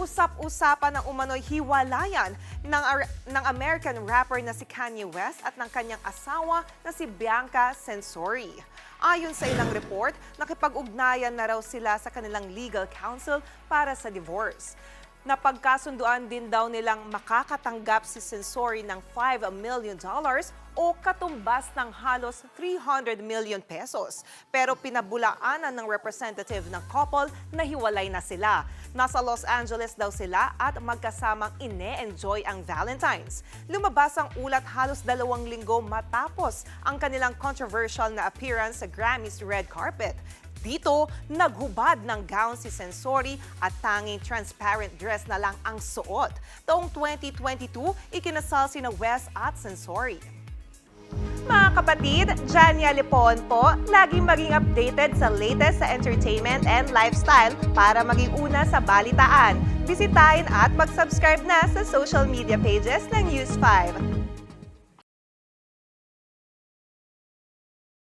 Usap-usapan ng umano'y hiwalayan ng American rapper na si Kanye West at ng kanyang asawa na si Bianca Censori. Ayon sa ilang report, nakipag-ugnayan na raw sila sa kanilang legal counsel para sa divorce. Napagkasunduan din daw nilang makakatanggap si Censori ng $5 million o katumbas ng halos 300 million pesos. Pero pinabulaanan ng representative ng couple na hiwalay na sila. Nasa Los Angeles daw sila at magkasamang ine-enjoy ang Valentine's. Lumabas ang ulat halos 2 linggo matapos ang kanilang controversial na appearance sa Grammy's red carpet. Dito, naghubad ng gown si Censori at tanging transparent dress na lang ang suot. Taong 2022, ikinasal sina West at Censori. Mga kapatid, Jania Lipon po, laging maging updated sa latest sa entertainment and lifestyle para maging una sa balitaan. Bisitahin at mag-subscribe na sa social media pages ng News 5.